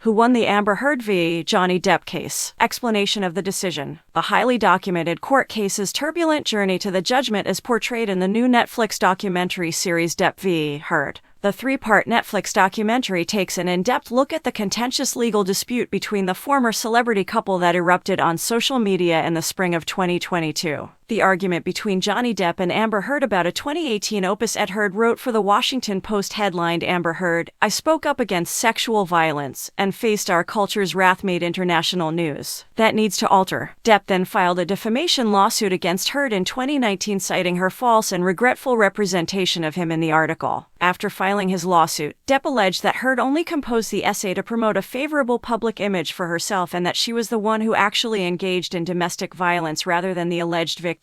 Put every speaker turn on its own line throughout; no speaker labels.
who won the Amber Heard v. Johnny Depp case. Explanation of the decision. A highly documented court case's turbulent journey to the judgment is portrayed in the new Netflix documentary series Depp v. Heard. The three-part Netflix documentary takes an in-depth look at the contentious legal dispute between the former celebrity couple that erupted on social media in the spring of 2022. The argument between Johnny Depp and Amber Heard about a 2018 op-ed Heard wrote for the Washington Post headlined Amber Heard, "I spoke up against sexual violence and faced our culture's wrath," made international news. That needs to alter. Depp then filed a defamation lawsuit against Heard in 2019 citing her false and regretful representation of him in the article. After filing his lawsuit, Depp alleged that Heard only composed the essay to promote a favorable public image for herself and that she was the one who actually engaged in domestic violence rather than the alleged victim.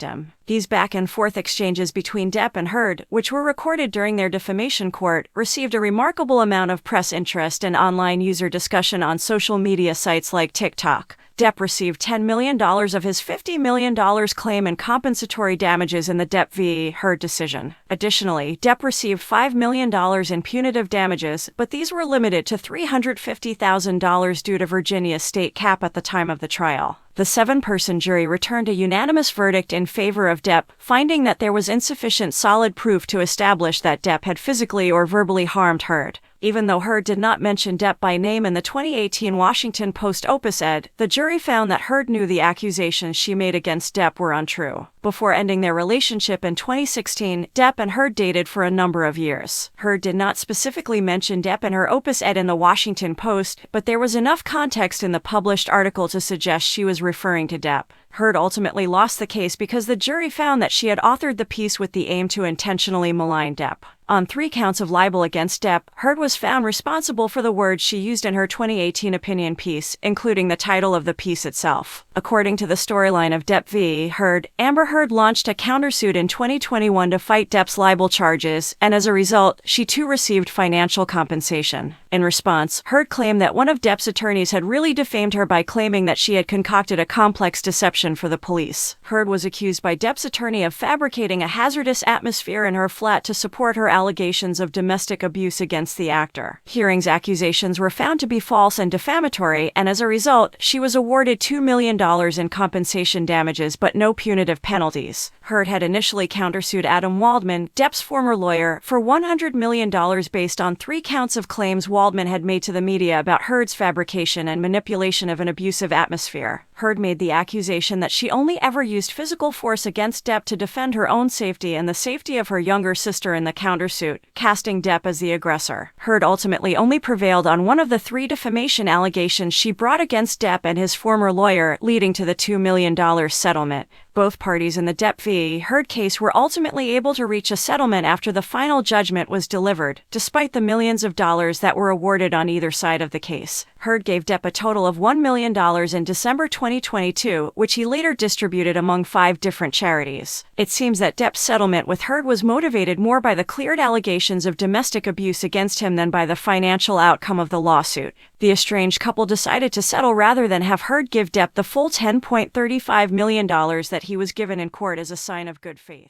These back-and-forth exchanges between Depp and Heard, which were recorded during their defamation court, received a remarkable amount of press interest and online user discussion on social media sites like TikTok. Depp received $10 million of his $50 million claim in compensatory damages in the Depp v. Heard decision. Additionally, Depp received $5 million in punitive damages, but these were limited to $350,000 due to Virginia's state cap at the time of the trial. The 7-person jury returned a unanimous verdict in favor of Depp, finding that there was insufficient solid proof to establish that Depp had physically or verbally harmed Heard. Even though Heard did not mention Depp by name in the 2018 Washington Post op-ed, the jury found that Heard knew the accusations she made against Depp were untrue. Before ending their relationship in 2016, Depp and Heard dated for a number of years. Heard did not specifically mention Depp in her op-ed in the Washington Post, but there was enough context in the published article to suggest she was referring to Depp. Heard ultimately lost the case because the jury found that she had authored the piece with the aim to intentionally malign Depp. On 3 counts of libel against Depp, Heard was found responsible for the words she used in her 2018 opinion piece, including the title of the piece itself. According to the storyline of Depp v. Heard, Amber Heard launched a countersuit in 2021 to fight Depp's libel charges, and as a result, she too received financial compensation. In response, Heard claimed that one of Depp's attorneys had really defamed her by claiming that she had concocted a complex deception for the police. Heard was accused by Depp's attorney of fabricating a hazardous atmosphere in her flat to support her allegations of domestic abuse against the actor. Hearing's accusations were found to be false and defamatory, and as a result, she was awarded $2 million in compensation damages but no punitive penalties. Heard had initially countersued Adam Waldman, Depp's former lawyer, for $100 million based on 3 counts of claims Waldman had made to the media about Heard's fabrication and manipulation of an abusive atmosphere. Heard made the accusation that she only ever used physical force against Depp to defend her own safety and the safety of her younger sister in the countersuit, casting Depp as the aggressor. Heard ultimately only prevailed on one of the 3 defamation allegations she brought against Depp and his former lawyer, leading to the $2 million settlement. Both parties in the Depp v. Heard case were ultimately able to reach a settlement after the final judgment was delivered, despite the millions of dollars that were awarded on either side of the case. Heard gave Depp a total of $1 million in December 2022, which he later distributed among 5 different charities. It seems that Depp's settlement with Heard was motivated more by the cleared allegations of domestic abuse against him than by the financial outcome of the lawsuit. The estranged couple decided to settle rather than have Heard give Depp the full $10.35 million that he was given in court as a sign of good faith.